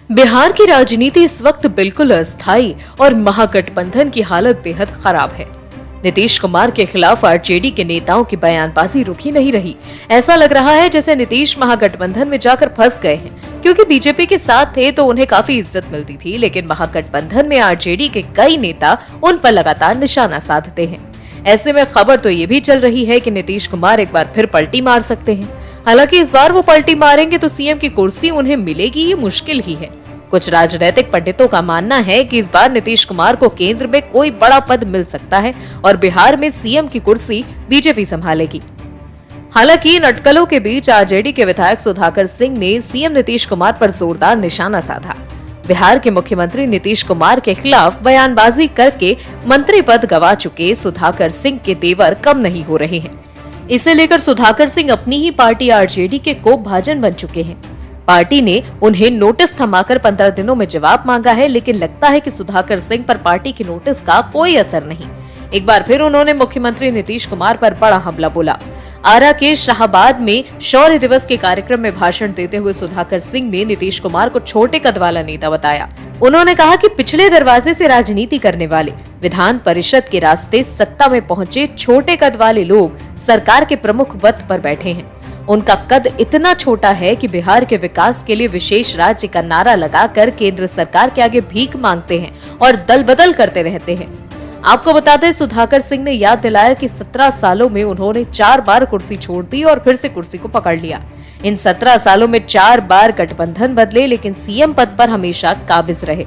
बिहार की राजनीति इस वक्त बिल्कुल अस्थायी और महागठबंधन की हालत बेहद खराब है। नीतीश कुमार के खिलाफ आरजेडी के नेताओं की बयानबाजी रुकी नहीं रही। ऐसा लग रहा है जैसे नीतीश महागठबंधन में जाकर फंस गए हैं, क्योंकि बीजेपी के साथ थे तो उन्हें काफी इज्जत मिलती थी, लेकिन महागठबंधन में आरजेडी के कई नेता उन पर लगातार निशाना साधते हैं। ऐसे में खबर तो ये भी चल रही है कि नीतीश कुमार एक बार फिर पलटी मार सकते हैं। हालांकि इस बार वो पलटी मारेंगे तो सीएम की कुर्सी उन्हें मिलेगी, ये मुश्किल ही है। कुछ राजनीतिक पंडितों का मानना है कि इस बार नीतीश कुमार को केंद्र में कोई बड़ा पद मिल सकता है और बिहार में सीएम की कुर्सी बीजेपी संभालेगी। हालांकि इन अटकलों के बीच आरजेडी के विधायक सुधाकर सिंह ने सीएम नीतीश कुमार पर जोरदार निशाना साधा। बिहार के मुख्यमंत्री नीतीश कुमार के खिलाफ बयानबाजी करके मंत्री पद गंवा चुके सुधाकर सिंह के तेवर कम नहीं हो रहे हैं। इसे लेकर सुधाकर सिंह अपनी ही पार्टी आरजेडी के कोप भाजन बन चुके हैं। पार्टी ने उन्हें नोटिस थमाकर 15 दिनों में जवाब मांगा है, लेकिन लगता है कि सुधाकर सिंह पर पार्टी की नोटिस का कोई असर नहीं। एक बार फिर उन्होंने मुख्यमंत्री नीतीश कुमार पर बड़ा हमला बोला। आरा के शाहबाद में शौर्य दिवस के कार्यक्रम में भाषण देते हुए सुधाकर सिंह ने नीतीश कुमार को छोटे कद वाला नेता बताया। उन्होंने कहा कि पिछले दरवाजे से राजनीति करने वाले, विधान परिषद के रास्ते सत्ता में पहुंचे छोटे कद वाले लोग सरकार के प्रमुख पद पर बैठे हैं। उनका कद इतना छोटा है कि बिहार के विकास के लिए विशेष राज्य का नारा लगाकर केंद्र सरकार के आगे भीख मांगते हैं और दल बदल करते रहते हैं। आपको बता दें, सुधाकर सिंह ने याद दिलाया कि 17 सालों में उन्होंने 4 बार कुर्सी छोड़ दी और फिर से कुर्सी को पकड़ लिया। इन 17 सालों में 4 बार गठबंधन बदले, लेकिन सीएम पद पर हमेशा काबिज रहे।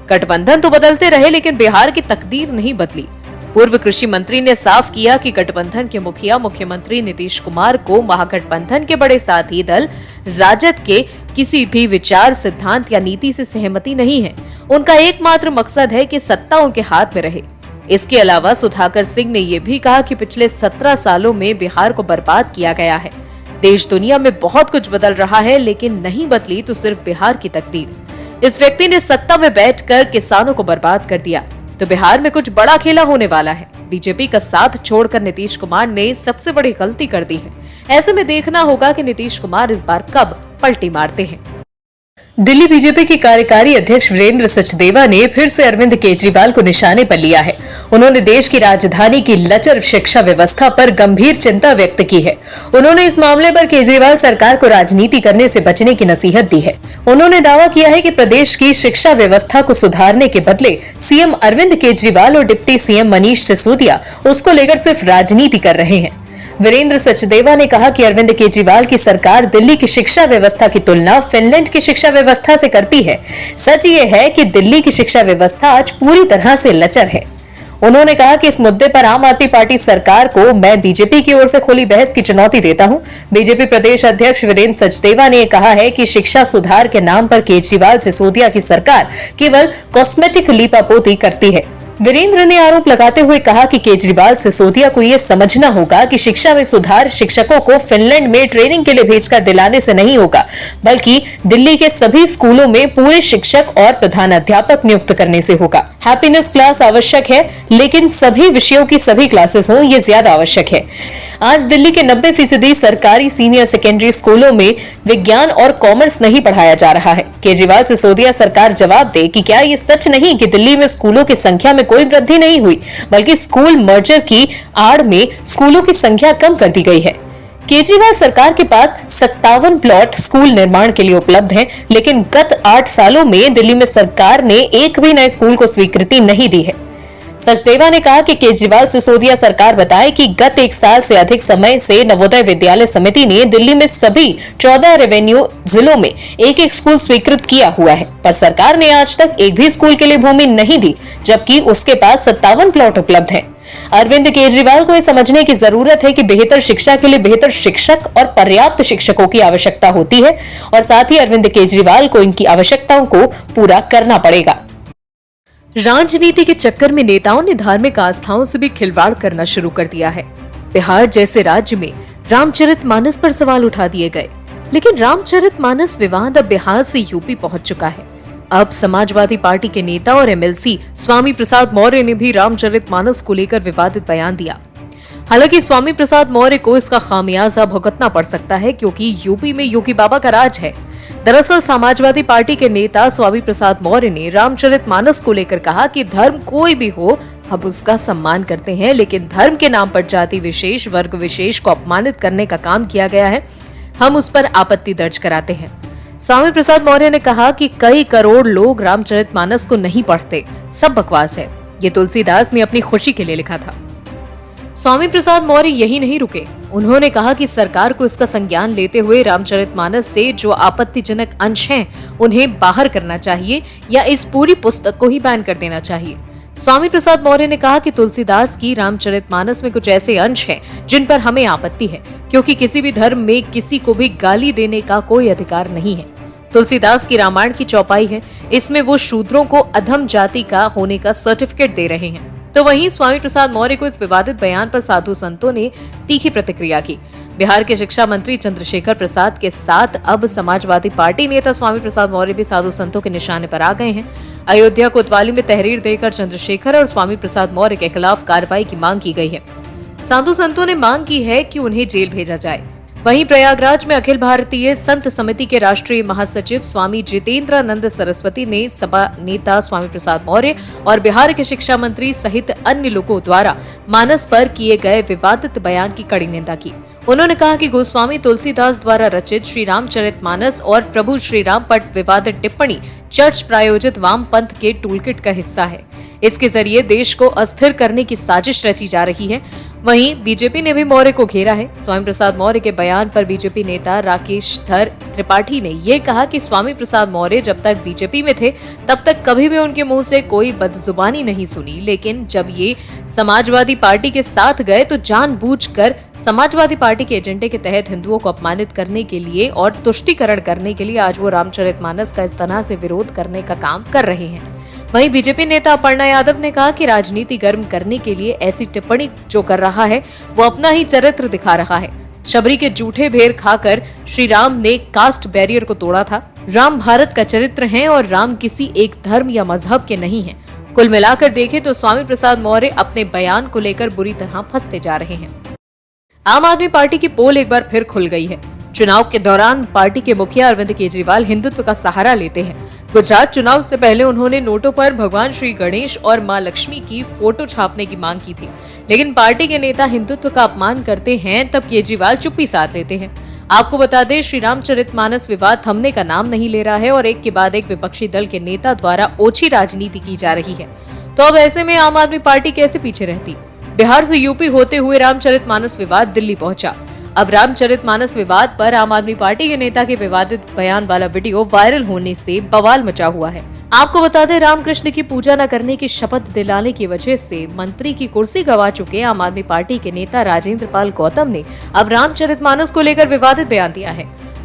गठबंधन तो बदलते रहे, लेकिन बिहार की तकदीर नहीं बदली। पूर्व कृषि मंत्री ने साफ किया कि गठबंधन के मुखिया मुख्यमंत्री नीतीश कुमार को महागठबंधन के बड़े साथी दल राजद के किसी भी विचार, सिद्धांत या नीति से सहमति नहीं है। उनका एकमात्र मकसद है कि सत्ता उनके हाथ में रहे। इसके अलावा सुधाकर सिंह ने यह भी कहा कि पिछले 17 सालों में बिहार को बर्बाद किया गया है। देश दुनिया में बहुत कुछ बदल रहा है, लेकिन नहीं बदली तो सिर्फ बिहार की तकदीर। इस व्यक्ति ने सत्ता में बैठकर किसानों को बर्बाद कर दिया, तो बिहार में कुछ बड़ा खेला होने वाला है। बीजेपी का साथ छोड़कर नीतीश कुमार ने सबसे बड़ी गलती कर दी है। ऐसे में देखना होगा कि नीतीश कुमार इस बार कब पलटी मारते हैं। दिल्ली बीजेपी के कार्यकारी अध्यक्ष वीरेंद्र सचदेवा ने फिर से अरविंद केजरीवाल को निशाने पर लिया है। उन्होंने देश की राजधानी की लचर शिक्षा व्यवस्था पर गंभीर चिंता व्यक्त की है। उन्होंने इस मामले पर केजरीवाल सरकार को राजनीति करने से बचने की नसीहत दी है। उन्होंने दावा किया है कि प्रदेश की शिक्षा व्यवस्था को सुधारने के बदले सीएम अरविंद केजरीवाल और डिप्टी सीएम मनीष सिसोदिया उसको लेकर सिर्फ राजनीति कर रहे हैं। वीरेंद्र सचदेवा ने कहा कि अरविंद केजरीवाल की सरकार दिल्ली की शिक्षा व्यवस्था की तुलना फिनलैंड की शिक्षा व्यवस्था से करती है। सच ये है कि दिल्ली की शिक्षा व्यवस्था आज पूरी तरह से लचर है। उन्होंने कहा कि इस मुद्दे पर आम आदमी पार्टी सरकार को मैं बीजेपी की ओर से खुली बहस की चुनौती देता हूं। बीजेपी प्रदेश अध्यक्ष वीरेंद्र सचदेवा ने कहा है कि शिक्षा सुधार के नाम पर केजरीवाल सिसोदिया की सरकार केवल कॉस्मेटिक लीपापोती करती है। वीरेंद्र ने आरोप लगाते हुए कहा कि केजरीवाल सिसोदिया को यह समझना होगा कि शिक्षा में सुधार शिक्षकों को फिनलैंड में ट्रेनिंग के लिए भेजकर दिलाने से नहीं होगा, बल्कि दिल्ली के सभी स्कूलों में पूरे शिक्षक और प्रधानाध्यापक नियुक्त करने से होगा। हैप्पीनेस क्लास आवश्यक है, लेकिन सभी विषयों की सभी क्लासेस हों, ये ज्यादा आवश्यक है। आज दिल्ली के 90% सरकारी सीनियर सेकेंडरी स्कूलों में विज्ञान और कॉमर्स नहीं पढ़ाया जा रहा है। केजरीवाल सिसोदिया सरकार जवाब दे कि क्या ये सच नहीं कि दिल्ली में स्कूलों की संख्या में कोई वृद्धि नहीं हुई, बल्कि स्कूल मर्जर की आड़ में स्कूलों की संख्या कम कर दी गई है। केजरीवाल सरकार के पास 57 प्लॉट स्कूल निर्माण के लिए उपलब्ध हैं, लेकिन गत 8 सालों में दिल्ली में सरकार ने एक भी नए स्कूल को स्वीकृति नहीं दी है। सचदेवा ने कहा कि केजरीवाल सिसोदिया सरकार बताए कि गत 1 साल से अधिक समय से नवोदय विद्यालय समिति ने दिल्ली में सभी 14 रेवेन्यू जिलों में एक स्कूल स्वीकृत किया हुआ है, पर सरकार ने आज तक एक भी स्कूल के लिए भूमि नहीं दी, जबकि उसके पास 57 प्लॉट उपलब्ध हैं। अरविंद केजरीवाल को यह समझने की जरूरत है कि बेहतर शिक्षा के लिए बेहतर शिक्षक और पर्याप्त शिक्षकों की आवश्यकता होती है, और साथ ही अरविंद केजरीवाल को इनकी आवश्यकताओं को पूरा करना पड़ेगा। राजनीति के चक्कर में नेताओं ने धार्मिक आस्थाओं से भी खिलवाड़ करना शुरू कर दिया है। बिहार जैसे राज्य में रामचरितमानस पर सवाल उठा दिए गए, लेकिन रामचरितमानस विवाद अब बिहार से यूपी पहुंच चुका है। अब समाजवादी पार्टी के नेता और एमएलसी स्वामी प्रसाद मौर्य ने भी रामचरितमानस को लेकर विवादित बयान दिया। हालांकि स्वामी प्रसाद मौर्य को इसका खामियाजा भुगतना पड़ सकता है, क्योंकि यूपी में योगी बाबा का राज है। दरअसल समाजवादी पार्टी के नेता स्वामी प्रसाद मौर्य ने रामचरितमानस को लेकर कहा कि धर्म कोई भी हो, हम उसका सम्मान करते हैं, लेकिन धर्म के नाम पर जाति विशेष, वर्ग विशेष को अपमानित करने का काम किया गया है, हम उस पर आपत्ति दर्ज कराते हैं। स्वामी प्रसाद मौर्य ने कहा कि कई करोड़ लोग रामचरितमानस को नहीं पढ़ते, सब बकवास है। ये तुलसीदास ने अपनी खुशी के लिए लिखा था। स्वामी प्रसाद मौर्य यही नहीं रुके, उन्होंने कहा कि सरकार को इसका संज्ञान लेते हुए रामचरितमानस से जो आपत्तिजनक अंश हैं, उन्हें बाहर करना चाहिए या इस पूरी पुस्तक को ही बैन कर देना चाहिए। स्वामी प्रसाद मौर्य ने कहा कि तुलसीदास की रामचरितमानस में कुछ ऐसे अंश हैं जिन पर हमें आपत्ति है, क्योंकि किसी भी धर्म में किसी को भी गाली देने का कोई अधिकार नहीं है। तुलसीदास की रामायण की चौपाई है, इसमें वो शूद्रों को अधम जाति का होने का सर्टिफिकेट दे रहे हैं। तो वहीं स्वामी प्रसाद मौर्य को इस विवादित बयान पर साधु संतों ने तीखी प्रतिक्रिया की। बिहार के शिक्षा मंत्री चंद्रशेखर प्रसाद के साथ अब समाजवादी पार्टी नेता स्वामी प्रसाद मौर्य भी साधु संतों के निशाने पर आ गए हैं। अयोध्या कोतवाली में तहरीर देकर चंद्रशेखर और स्वामी प्रसाद मौर्य के खिलाफ कार्रवाई की मांग की गई है। साधु संतों ने मांग की है कि उन्हें जेल भेजा जाए। वहीं प्रयागराज में अखिल भारतीय संत समिति के राष्ट्रीय महासचिव स्वामी जितेंद्रानंद सरस्वती ने सपा नेता स्वामी प्रसाद मौर्य और बिहार के शिक्षा मंत्री सहित अन्य लोगों द्वारा मानस पर किए गए विवादित बयान की कड़ी निंदा की। उन्होंने कहा कि गोस्वामी तुलसीदास द्वारा रचित श्री रामचरितमानस और प्रभु श्री राम पर विवादित टिप्पणी चर्च प्रायोजित वाम पंथ के टूलकिट का हिस्सा है। इसके जरिए देश को अस्थिर करने की साजिश रची जा रही है। वहीं बीजेपी ने भी मौर्य को घेरा है। स्वामी प्रसाद मौर्य के बयान पर बीजेपी नेता राकेश धर त्रिपाठी ने ये कहा कि स्वामी प्रसाद मौर्य जब तक बीजेपी में थे तब तक कभी भी उनके मुंह से कोई बदजुबानी नहीं सुनी, लेकिन जब ये समाजवादी पार्टी के साथ गए तो जानबूझकर समाजवादी पार्टी के एजेंडे के तहत हिंदुओं को अपमानित करने के लिए और तुष्टीकरण करने के लिए आज वो रामचरितमानस का इस तरह से विरोध करने का काम कर रहे हैं। वहीं बीजेपी नेता अपर्णा यादव ने कहा कि राजनीति गर्म करने के लिए ऐसी टिप्पणी जो कर रहा है वो अपना ही चरित्र दिखा रहा है। शबरी के जूठे भेर खाकर श्री राम ने कास्ट बैरियर को तोड़ा था। राम भारत का चरित्र हैं और राम किसी एक धर्म या मजहब के नहीं हैं। कुल मिलाकर देखें तो स्वामी प्रसाद मौर्य अपने बयान को लेकर बुरी तरह फंसते जा रहे हैं। आम आदमी पार्टी की पोल एक बार फिर खुल गई है। चुनाव के दौरान पार्टी के मुखिया अरविंद केजरीवाल हिंदुत्व का सहारा लेते हैं। गुजरात चुनाव से पहले उन्होंने नोटों पर भगवान श्री गणेश और मां लक्ष्मी की फोटो छापने की मांग की थी, लेकिन पार्टी के नेता हिंदुत्व का अपमान करते हैं तब केजरीवाल चुप्पी साध लेते हैं। आपको बता दें, श्री रामचरितमानस विवाद थमने का नाम नहीं ले रहा है और एक के बाद एक विपक्षी दल के नेता द्वारा ओछी राजनीति की जा रही है। तो अब ऐसे में आम आदमी पार्टी कैसे पीछे रहती। बिहार से यूपी होते हुए रामचरितमानस विवाद दिल्ली पहुंचा। अब रामचरितमानस विवाद पर आम आदमी पार्टी के नेता के विवादित बयान वाला वीडियो वायरल होने से बवाल मचा हुआ है। आपको बता दें, रामकृष्ण की पूजा न करने की शपथ दिलाने की वजह से मंत्री की कुर्सी गंवा चुके आम आदमी पार्टी के नेता राजेंद्र पाल गौतम ने अब रामचरितमानस को लेकर विवादित बयान दिया है।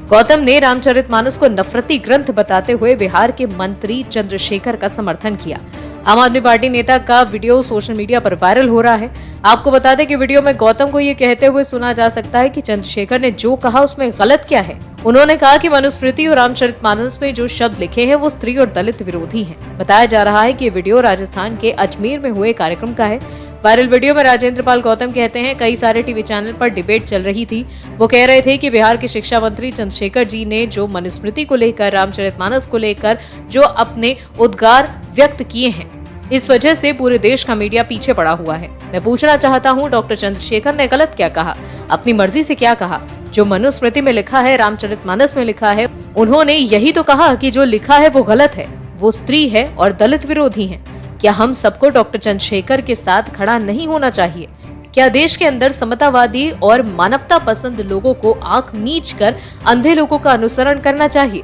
गौतम ने रामचरितमानस को नफरती ग्रंथ बताते हुए बिहार के मंत्री चंद्रशेखर का समर्थन किया। आम आदमी पार्टी नेता का वीडियो सोशल मीडिया पर वायरल हो रहा है। आपको बता दें कि वीडियो में गौतम को ये कहते हुए सुना जा सकता है कि चंद्रशेखर ने जो कहा उसमें गलत क्या है। उन्होंने कहा कि मनुस्मृति और रामचरितमानस में जो शब्द लिखे हैं वो स्त्री और दलित विरोधी हैं। बताया जा रहा है कि ये वीडियो राजस्थान के अजमेर में हुए कार्यक्रम का है। वायरल वीडियो में राजेंद्र पाल गौतम कहते हैं, कई सारे टीवी चैनल पर डिबेट चल रही थी। वो कह रहे थे कि बिहार के शिक्षा मंत्री चंद्रशेखर जी ने जो मनुस्मृति को लेकर, रामचरितमानस को लेकर जो अपने उद्गार व्यक्त किए हैं, इस वजह से पूरे देश का मीडिया पीछे पड़ा हुआ है। मैं पूछना चाहता हूं, डॉक्टर चंद्रशेखर ने गलत क्या कहा, अपनी मर्जी से क्या कहा? जो मनुस्मृति में लिखा है, रामचरितमानस में लिखा है, उन्होंने यही तो कहा कि जो लिखा है वो गलत है, वो स्त्री है और दलित विरोधी है। क्या हम सबको डॉक्टर चंद्रशेखर के साथ खड़ा नहीं होना चाहिए? क्या देश के अंदर समतावादी और मानवता पसंद लोगों को आंख मीच कर अंधे लोगों का अनुसरण करना चाहिए?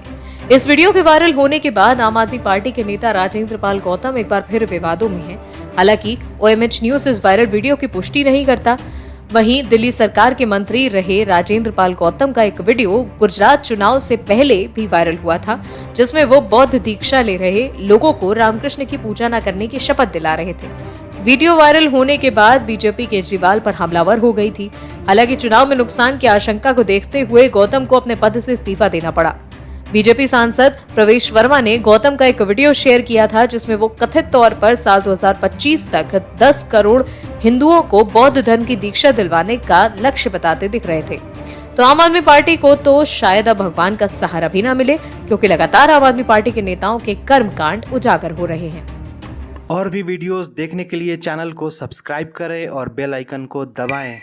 इस वीडियो के वायरल होने के बाद आम आदमी पार्टी के नेता राजेंद्र पाल गौतम एक बार फिर विवादों में हैं। हालांकि OMH न्यूज इस वायरल वीडियो की पुष्टि नहीं करता। वहीं दिल्ली सरकार के मंत्री रहे राजेंद्र पाल गौतम का एक वीडियो गुजरात चुनाव से पहले भी वायरल हुआ था, जिसमें वो बौद्ध दीक्षा ले रहे लोगों को रामकृष्ण की पूजा न करने की शपथ दिला रहे थे। वीडियो वायरल होने के बाद बीजेपी केजरीवाल पर हमलावर हो गई थी। हालांकि चुनाव में नुकसान की आशंका को देखते हुए गौतम को अपने पद से इस्तीफा देना पड़ा। बीजेपी सांसद प्रवेश वर्मा ने गौतम का एक वीडियो शेयर किया था, जिसमें वो कथित तौर पर साल 2025 तक 10 करोड़ हिंदुओं को बौद्ध धर्म की दीक्षा दिलवाने का लक्ष्य बताते दिख रहे थे। तो आम आदमी पार्टी को तो शायद अब भगवान का सहारा भी ना मिले, क्योंकि लगातार आम आदमी पार्टी के नेताओं के कर्मकांड उजागर हो रहे हैं। और भी वीडियोस देखने के लिए चैनल को सब्सक्राइब करें और बेल आइकन को दबाएं।